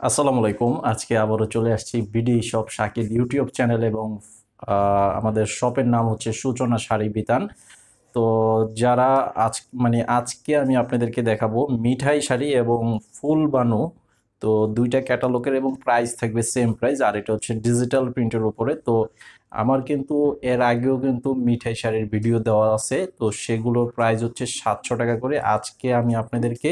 আসসালামু আলাইকুম। আজকে আবারও চলে আসছি BD shop Shakil YouTube channel এবং আমাদের শপের নাম হচ্ছে সূচনা শাড়ি বিতান। তো যারা আজ আজকে আমি আপনাদেরকে দেখাবো মিঠাই শাড়ি এবং ফুল বানু। তো দুইটা ক্যাটালগের এবং প্রাইস থাকবে সেম প্রাইস, আর এটা হচ্ছে ডিজিটাল প্রিন্টের উপরে। তো আমার কিন্তু এর আগেও কিন্তু মিঠাই শাড়ির ভিডিও দেওয়া আছে, তো সেগুলোর প্রাইস হচ্ছে 700 টাকা করে। আজকে আমি আপনাদেরকে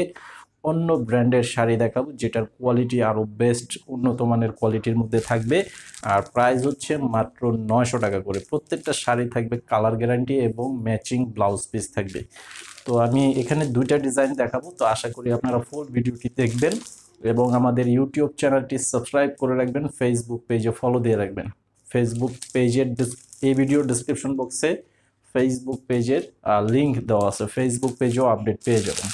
অন্য ব্র্যান্ডের শাড়ি দেখাবো যেটার কোয়ালিটি আরও বেস্ট, উন্নত মানের কোয়ালিটির মধ্যে থাকবে। আর প্রাইস হচ্ছে মাত্র 900 টাকা করে। প্রত্যেকটা শাড়ি থাকবে কালার গ্যারান্টি এবং ম্যাচিং ব্লাউজ পিস থাকবে। তো আমি এখানে দুইটা ডিজাইন দেখাবো, তো আশা করি আপনারা ফুল ভিডিওটি দেখবেন এবং আমাদের ইউটিউব চ্যানেলটি সাবস্ক্রাইব করে রাখবেন, ফেসবুক পেজে ফলো দিয়ে রাখবেন। ফেসবুক পেজের এই ভিডিওর ডিসক্রিপশন বক্সে ফেসবুক পেজের লিঙ্ক দেওয়া আছে, ফেসবুক পেজেও আপডেট পেয়ে যাবেন।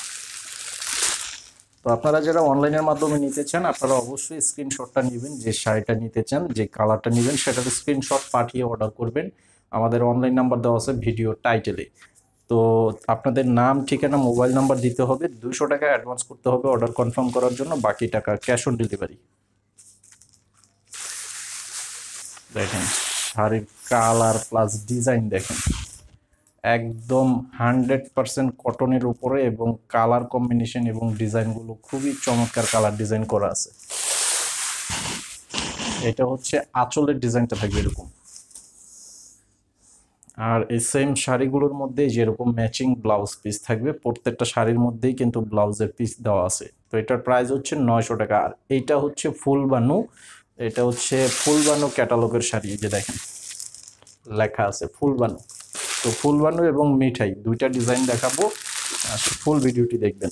তো আপনারা যারা অনলাইনের মাধ্যমে নিতে চান, আপনারা অবশ্যই স্ক্রিনশটটা নেবেন, যে শাড়িটা নিতে চান, যে কালারটা নেবেন সেটার স্ক্রিনশট পাঠিয়ে অর্ডার করবেন। আমাদের অনলাইন নাম্বার দেওয়া আছে ভিডিও টাইটেলে। তো আপনাদের নাম, ঠিকানা, মোবাইল নাম্বার দিতে হবে। 200 টাকা অ্যাডভান্স করতে হবে অর্ডার কনফার্ম করার জন্য, বাকি টাকা ক্যাশ অন ডেলিভারি। দেখেন শাড়ির কালার প্লাস ডিজাইন দেখেন, একদম 100% কটনের উপরে, এবং কালার কম্বিনেশন এবং ডিজাইনগুলো খুবই চমৎকার কালার ডিজাইন করা আছে। এটা হচ্ছে আঁচলের ডিজাইনটা থাকবে এরকম। আর এই সেম শাড়িগুলোর মধ্যে যেরকম ম্যাচিং ব্লাউজ পিস থাকবে, প্রত্যেকটা শাড়ির মধ্যেই কিন্তু ব্লাউজের পিস দেওয়া আছে। তো এটার প্রাইস হচ্ছে 900 টাকা। আর এইটা হচ্ছে ফুল বানু, এটা হচ্ছে ফুল বানু ক্যাটালগের শাড়ি। এই যে দেখেন লেখা আছে ফুল বানু। তো ফুল বানু এবং মিঠাই দুইটা ডিজাইন দেখাবো, ফুল ভিডিওটি দেখবেন।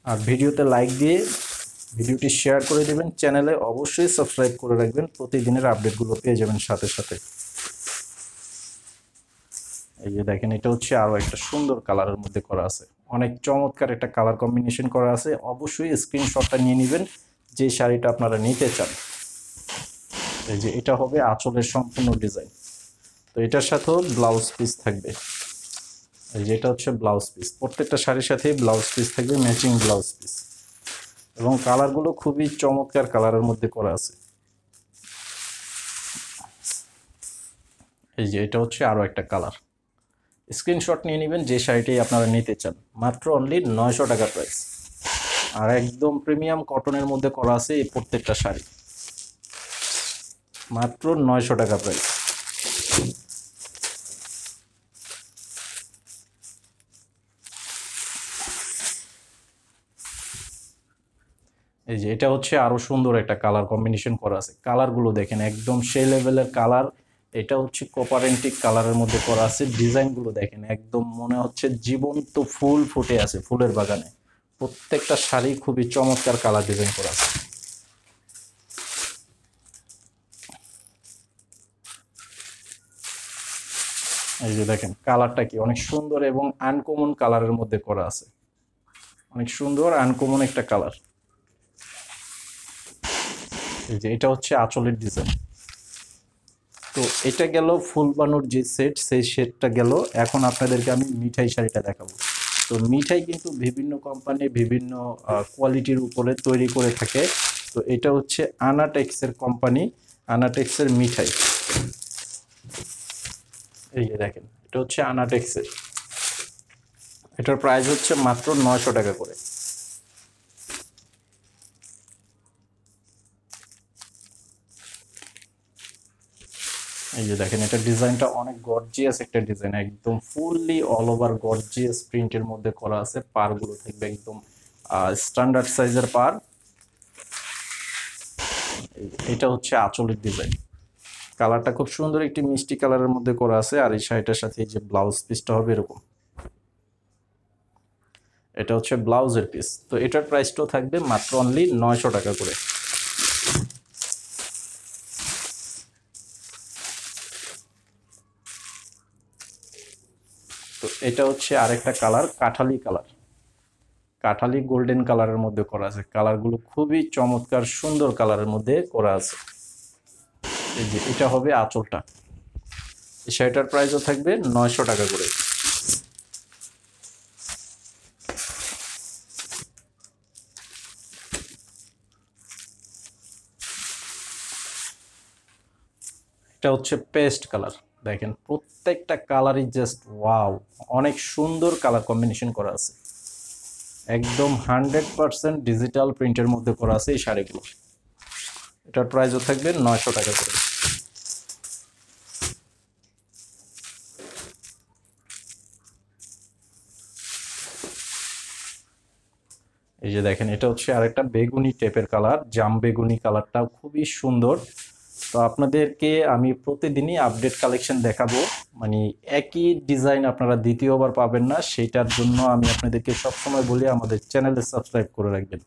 আর ভিডিওতে লাইক দিয়ে ভিডিওটি শেয়ার করে দেবেন, চ্যানেলে অবশ্যই সাবস্ক্রাইব করে রাখবেন, প্রতিদিনের আপডেটগুলো পেয়ে যাবেন সাথে সাথে। এই যে দেখেন এটা হচ্ছে আরো একটা সুন্দর কালারের মধ্যে করা আছে, অনেক চমৎকার একটা কালার কম্বিনেশন করা আছে। অবশ্যই স্ক্রিনশটটা নিয়ে নেবেন যে শাড়িটা আপনারা নিতে চান। এই যে এটা হবে আঁচলের সম্পূর্ণ ডিজাইন। তো এটার সাথেও ব্লাউজ পিস থাকবে। এই যে এটা হচ্ছে ব্লাউজ পিস, প্রত্যেকটা শাড়ির সাথেই ব্লাউজ পিস থাকবে, ম্যাচিং ব্লাউজ পিস, এবং কালারগুলো খুবই চমৎকার কালারের মধ্যে করা আছে। এই যে এটা হচ্ছে আরো একটা কালার। স্ক্রিনশট নিয়ে নেবেন যে শাড়িটি আপনারা নিতে চান। মাত্র অনলি 900 টাকা প্রাইস। আর একদম প্রিমিয়াম কটনের মধ্যে করা আছে এই প্রত্যেকটা শাড়ি, মাত্র 900 টাকা প্রাইস। এই যে এটা হচ্ছে আরো সুন্দর একটা কালার কম্বিনেশন করা আছে, কালারগুলো দেখেন একদম সেই লেভেলের কালার। এটা হচ্ছে কপার অ্যান্টিক কালারের মধ্যে করা আছে, ডিজাইনগুলো দেখেন একদম মনে হচ্ছে জীবন্ত ফুল ফুটে আছে ফুলের বাগানে। প্রত্যেকটা শাড়ি খুবই চমৎকার কালার ডিজাইন করা আছে। এই যে দেখেন কালারটা কি অনেক সুন্দর এবং আনকমন কালারের মধ্যে করা আছে, অনেক সুন্দর আনকমন একটা কালার। এই যে এটা হচ্ছে আঁচলের ডিজাইন। তো এটা গেল ফুল বানুর যে সেট, সেই সেটটা গেল। এখন আপনাদেরকে আমি মিঠাই শাড়িটা দেখাবো। তো মিঠাই কিন্তু বিভিন্ন কোম্পানি বিভিন্ন কোয়ালিটির উপরে তৈরি করে থাকে। তো এটা হচ্ছে আনাটেক্সের কোম্পানি, আনাটেক্সের মিঠাই। এই যে দেখেন এটা হচ্ছে আনাটেক্সের, এটার প্রাইস হচ্ছে মাত্র 900 টাকা করে। এই যে দেখেন এটা ডিজাইনটা অনেক গর্জিয়াস একটা ডিজাইন, একদম ফুললি অল ওভার গর্জিয়াস প্রিন্টের মধ্যে করা আছে। পারগুলো থাকবে একদম স্ট্যান্ডার্ড সাইজের পার। এটা হচ্ছে আঁচলের ডিজাইন, কালারটা খুব সুন্দর একটি মিষ্টি কালারের মধ্যে করা আছে। আর এই শাড়িটার সাথে এই যে ব্লাউজ পিসটা হবে এরকম, এটা হচ্ছে ব্লাউজের পিস। তো এটার প্রাইসটাও থাকবে মাত্র অনলি 900 টাকা করে। তো এটা হচ্ছে আরেকটা colour, Kathali colour, Kathali golden কালারের মধ্যে করা আছে। কালারগুলো খুবই চমৎকার সুন্দর কালারের মধ্যে করা আছে। এই যে এটা হবে আঁচলটা, এই শাড়িটার প্রাইসও থাকবে 900 টাকা করে। এটা হচ্ছে পেস্ট কালার। দেখেন প্রত্যেকটা কালারই জাস্ট ওয়াও, অনেক সুন্দর কালার কম্বিনেশন করা আছে। একদম 100% ডিজিটাল প্রিন্টের মধ্যে করা আছে এই শাড়িগুলো। এটার প্রাইসও থাকবে 900 টাকা করে। এই যে দেখেন এটা হচ্ছে আরেকটা বেগুনি টাইপের কালার, জাম বেগুনি কালারটা খুবই সুন্দর। তো আপনাদেরকে আমি প্রতিদিনই আপডেট কালেকশন দেখাবো, মানে একই ডিজাইন আপনারা দ্বিতীয়বার পাবেন না, সেটার জন্য আমি আপনাদেরকে সবসময় বলি আমাদের চ্যানেলে সাবস্ক্রাইব করে রাখবেন।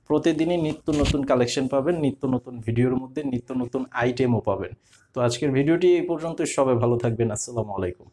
প্রতিদিনই নিত্য নতুন কালেকশন পাবেন, নিত্য নতুন ভিডিওর মধ্যে নিত্য নতুন আইটেমও পাবেন। তো আজকের ভিডিওটি এই পর্যন্ত, সবাই ভালো থাকবেন। আসসালামু আলাইকুম।